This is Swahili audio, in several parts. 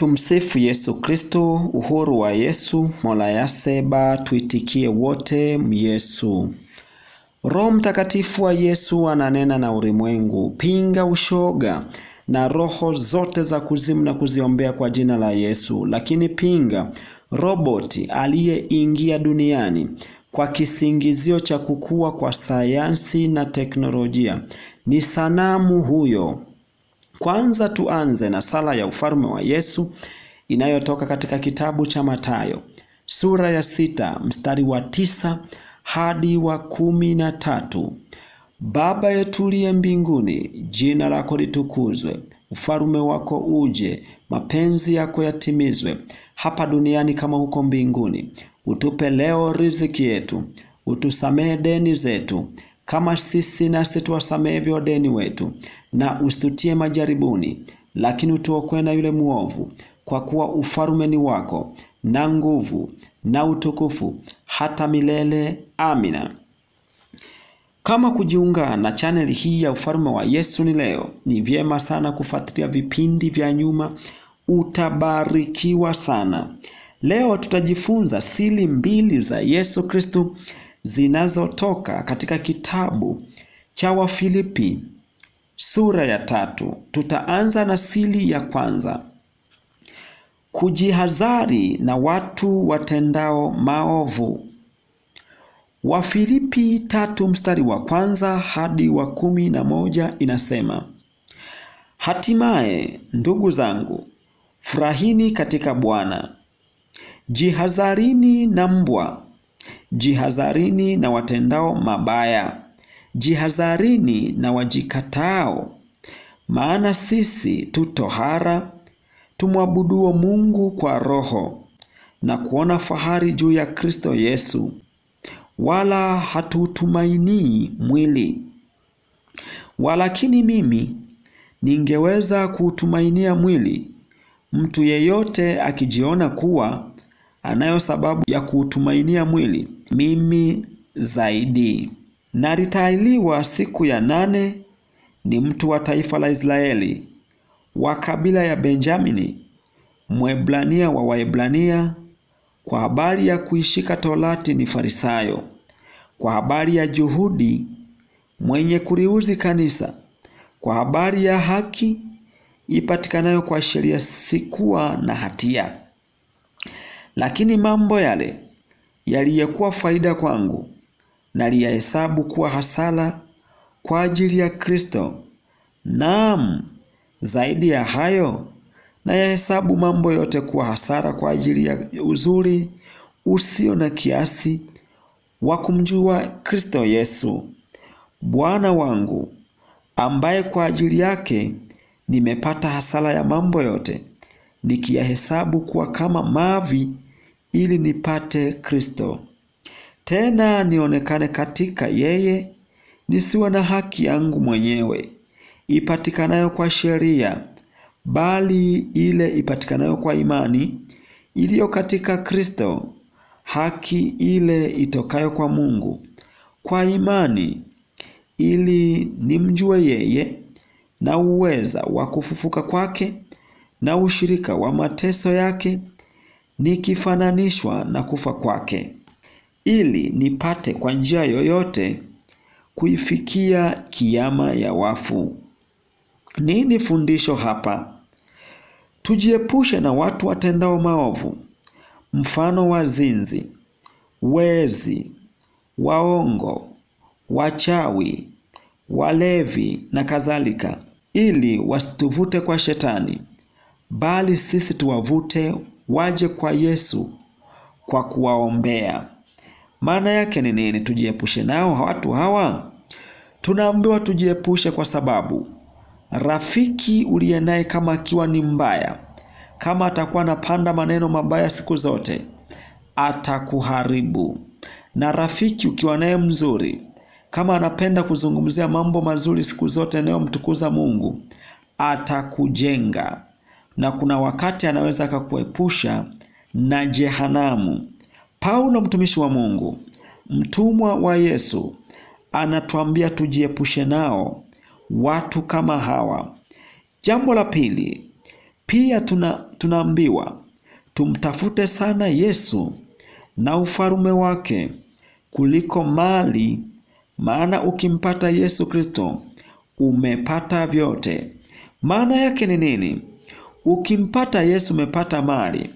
Tumsifu Yesu Kristo. Uhuru wa Yesu, mola yaseba, tuitikie wote Yesu. Roho Mtakatifu wa Yesu ananena na ulimwengu. Pinga ushoga na roho zote za kuzimu na kuziombea kwa jina la Yesu. Lakini pinga roboti aliyeingia duniani kwa kisingizio cha kukua kwa sayansi na teknolojia. Ni sanamu huyo. Kwanza tuanze na sala ya ufalme wa Yesu inayotoka katika kitabu cha Mathayo sura ya 6 mstari wa 9 hadi wa 13. Baba yetu uliye mbinguni, jina lako litukuzwe, ufalme wako uje, mapenzi yako yatimizwe hapa duniani kama huko mbinguni. Utupe leo riziki yetu, utusamehe deni zetu kama sisi nasi tuwasamehe wadeni wetu, na usitutie majaribuni, lakini utuokoe na yule muovu, kwa kuwa ufalme ni wako na nguvu na utukufu hata milele. Amina. Kama kujiunga na channel hii ya ufalme wa Yesu ni leo, ni vyema sana kufuatilia vipindi vya nyuma, utabarikiwa sana. Leo tutajifunza siri 2 za Yesu Kristo zinazotoka katika kitabu cha Wafilipi sura ya 3. Tutaanza na siri ya kwanza: kujihadhari na watu watendao maovu. Wafilipi 3 mstari wa 1 hadi wa 11 inasema: hatimaye ndugu zangu, furahini katika Bwana. Jihadharini na mbwa, jihadharini na watendao mabaya, jihadharini na wajikatao. Maana sisi tu tohara, tumwabuduo Mungu kwa roho na kuona fahari juu ya Kristo Yesu, wala hatutumainii mwili. Walakini mimi ningeweza kuutumainia mwili, mtu yeyote akijiona kuwa anayo sababu ya kuutumainia mwili, mimi zaidi. Na litahiriwa siku ya 8 ni mtu wa taifa la Israeli, wa kabila ya Benjamini, Mwebrania wa Waebrania. Kwa habari ya kuishika Torati ni Farisayo. Kwa habari ya juhudi, mwenye kuliuzi kanisa. Kwa habari ya haki ipatikanayo kwa sheria, sikuwa na hatia. Lakini mambo yale yaliyokuwa faida kwangu naliyahesabu kuwa hasara kwa ajili ya Kristo. Naam, zaidi ya hayo nayahesabu mambo yote kuwa hasara kwa ajili ya uzuri usio na kiasi wa kumjua Kristo Yesu Bwana wangu, ambaye kwa ajili yake nimepata hasara ya mambo yote, nikiyahesabu kuwa kama mavi ili nipate Kristo, tena nionekane katika yeye, nisiwe na haki yangu mwenyewe ipatikanayo kwa sheria, bali ile ipatikanayo kwa imani iliyo katika Kristo, haki ile itokayo kwa Mungu kwa imani, ili nimjue yeye na uweza wa kufufuka kwake na ushirika wa mateso yake, nikifananishwa na kufa kwake, ili nipate kwa njia yoyote kuifikia kiyama ya wafu. Nini fundisho hapa? Tujiepushe na watu watendao maovu, mfano wazinzi, wezi, waongo, wachawi, walevi na kadhalika, ili wasituvute kwa shetani, bali sisi tuwavute waje kwa Yesu kwa kuwaombea. Maana yake ni nini tujiepushe nao watu hawa? Tunaambiwa tujiepushe kwa sababu rafiki uliye naye kama akiwa ni mbaya, kama atakuwa anapanda maneno mabaya siku zote, atakuharibu. Na rafiki ukiwa naye mzuri, kama anapenda kuzungumzia mambo mazuri siku zote yanayomtukuza Mungu, atakujenga. Na kuna wakati anaweza akakuepusha na jehanamu. Paulo mtumishi wa Mungu, mtumwa wa Yesu, anatuambia tujiepushe nao watu kama hawa. Jambo la pili, Pia tunaambiwa tumtafute sana Yesu na ufalme wake kuliko mali, maana ukimpata Yesu Kristo umepata vyote. Maana yake ni nini? Ukimpata Yesu umepata mali.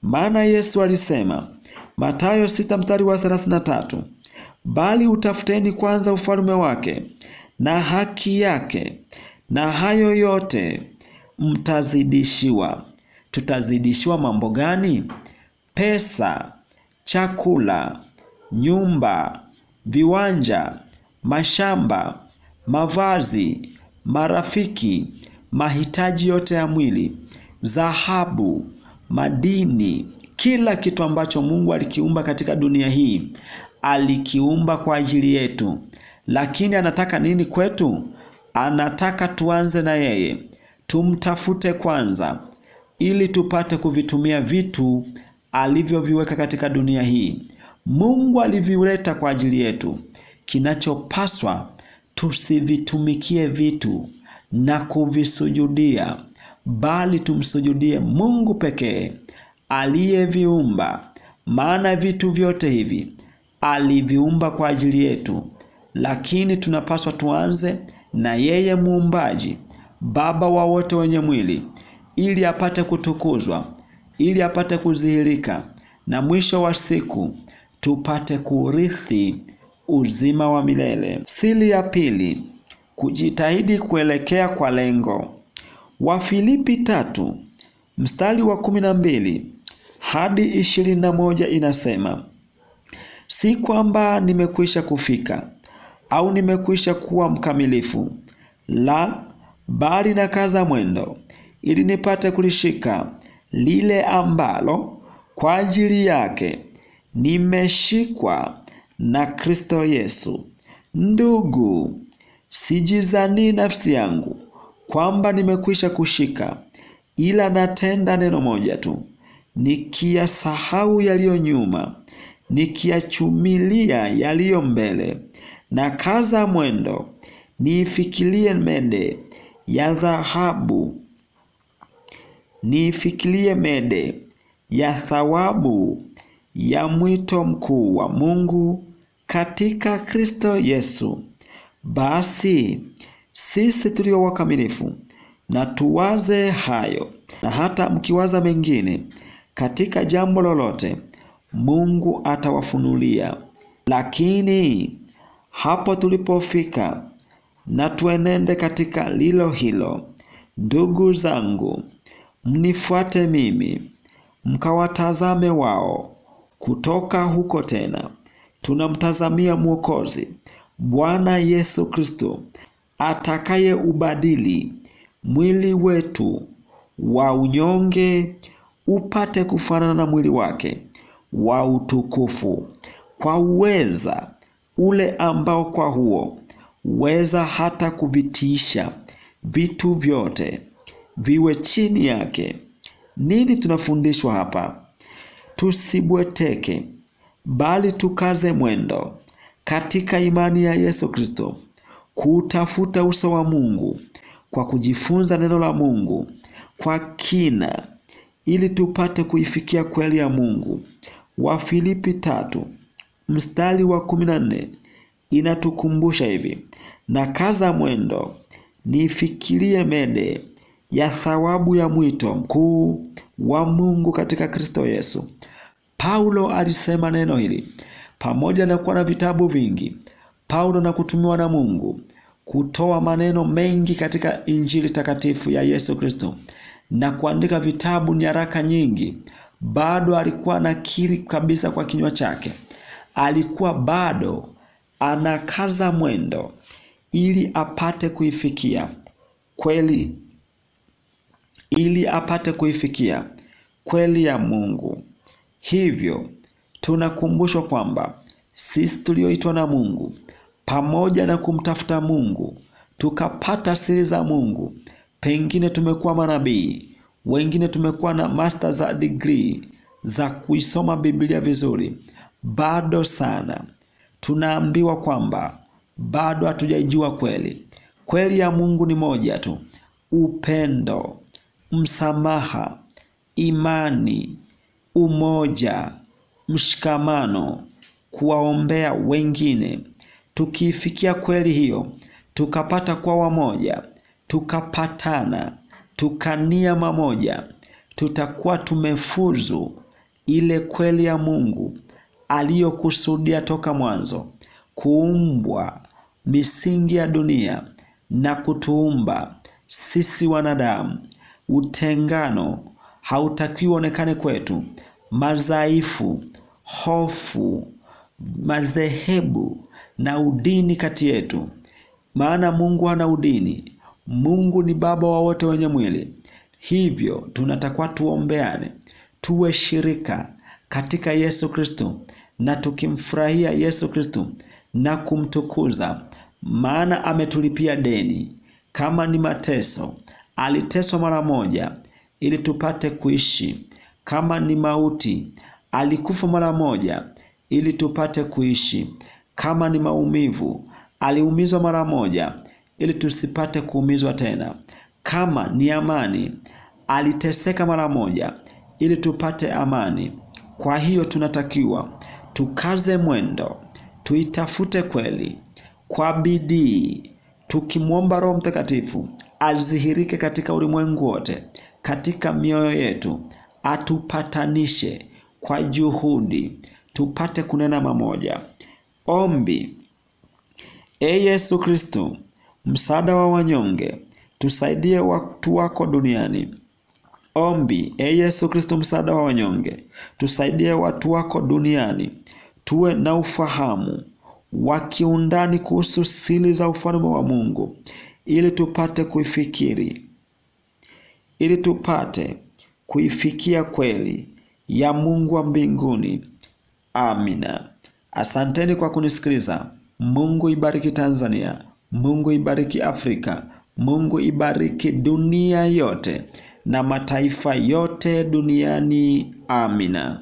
Maana Yesu alisema, Mathayo 6:33, bali utafuteni kwanza ufalme wake na haki yake, na hayo yote mtazidishiwa. Tutazidishiwa mambo gani? Pesa, chakula, nyumba, viwanja, mashamba, mavazi, marafiki, mahitaji yote ya mwili, dhahabu, madini, kila kitu ambacho Mungu alikiumba katika dunia hii, alikiumba kwa ajili yetu. Lakini anataka nini kwetu? Anataka tuanze na yeye, tumtafute kwanza, ili tupate kuvitumia vitu alivyoviweka katika dunia hii. Mungu alivileta kwa ajili yetu. Kinachopaswa tusivitumikie vitu na kuvisujudia, bali tumsujudie Mungu pekee aliyeviumba. Maana vitu vyote hivi aliviumba kwa ajili yetu, lakini tunapaswa tuanze na yeye muumbaji, Baba wa wote wenye mwili, ili apate kutukuzwa, ili apate kudhihirika, na mwisho wa siku tupate kurithi uzima wa milele. Siri ya pili, kujitahidi kuelekea kwa lengo. Wafilipi 3:12 hadi 21 inasema, si kwamba nimekwisha kufika au nimekwisha kuwa mkamilifu, la, bali nakaza mwendo, ili nipate kulishika lile ambalo kwa ajili yake nimeshikwa na Kristo Yesu. Ndugu, sijizani nafsi yangu kwamba nimekwisha kushika, ila natenda neno moja tu, nikiyasahau yaliyo nyuma, nikiyachumilia yaliyo mbele, na kaza mwendo, niifikirie mede ya dhahabu, niifikirie mede ya thawabu ya mwito mkuu wa Mungu katika Kristo Yesu. Basi sisi tulio wakamilifu na tuwaze hayo, na hata mkiwaza mengine katika jambo lolote, Mungu atawafunulia. Lakini hapo tulipofika, na tuenende katika lilo hilo. Ndugu zangu, mnifuate mimi, mkawatazame wao. Kutoka huko tena tunamtazamia Mwokozi, Bwana Yesu Kristo, atakaye ubadili mwili wetu wa unyonge upate kufanana na mwili wake wa utukufu, kwa uweza ule ambao kwa huo weza hata kuvitiisha vitu vyote viwe chini yake. Nini tunafundishwa hapa? Tusibweteke, bali tukaze mwendo katika imani ya Yesu Kristo, kutafuta uso wa Mungu kwa kujifunza neno la Mungu kwa kina, ili tupate kuifikia kweli ya Mungu. Wafilipi 3:14 inatukumbusha hivi, na kaza mwendo, nifikirie mede ya thawabu ya mwito mkuu wa Mungu katika Kristo Yesu. Paulo alisema neno hili pamoja na kuwa na vitabu vingi, Paulo na kutumiwa na Mungu kutoa maneno mengi katika Injili takatifu ya Yesu Kristo na kuandika vitabu, nyaraka nyingi, bado alikuwa anakiri kabisa kwa kinywa chake. Alikuwa bado anakaza mwendo ili apate kuifikia kweli, kweli ya Mungu. Hivyo tunakumbushwa kwamba sisi tulioitwa na Mungu, pamoja na kumtafuta Mungu tukapata siri za Mungu, pengine tumekuwa manabii, wengine tumekuwa na masters degree za kuisoma Biblia vizuri, bado sana tunaambiwa kwamba bado hatujaijua kweli. Kweli ya Mungu ni moja tu, upendo. msamaha, imani, umoja, mshikamano, kuwaombea wengine. Tukifikia kweli hiyo, tukapata kwa wamoja, tukapatana, tukania mamoja, tutakuwa tumefuzu ile kweli ya Mungu aliyokusudia toka mwanzo, kuumbwa misingi ya dunia na kutuumba sisi wanadamu. Utengano hautakiwi onekane kwetu, madhaifu, hofu, madhehebu na udini kati yetu. Maana Mungu hana udini. Mungu ni baba wa wote wenye mwili. Hivyo tunatakiwa tuombeane, tuwe shirika katika Yesu Kristo, na tukimfurahia Yesu Kristo na kumtukuza, maana ametulipia deni. Kama ni mateso, aliteswa mara moja ili tupate kuishi. Kama ni mauti, alikufa mara moja ili tupate kuishi. Kama ni maumivu, aliumizwa mara moja ili tusipate kuumizwa tena. Kama ni amani, aliteseka mara moja ili tupate amani. Kwa hiyo tunatakiwa tukaze mwendo, tuitafute kweli kwa bidii, tukimwomba Roho Mtakatifu azihirike katika ulimwengu wote, katika mioyo yetu, atupatanishe kwa juhudi, tupate kunena mamoja. Ombi. Yesu Kristo, msaada wa wanyonge, tusaidie watu wako duniani. Ombi. Yesu Kristo, msaada wa wanyonge, tusaidie watu wako duniani. Tuwe na ufahamu wa kiundani kuhusu siri za ufalme wa Mungu, ili tupate kuifikia kweli ya Mungu wa mbinguni. Amina. Asanteni kwa kunisikiliza. Mungu ibariki Tanzania. Mungu ibariki Afrika. Mungu ibariki dunia yote na mataifa yote duniani. Amina.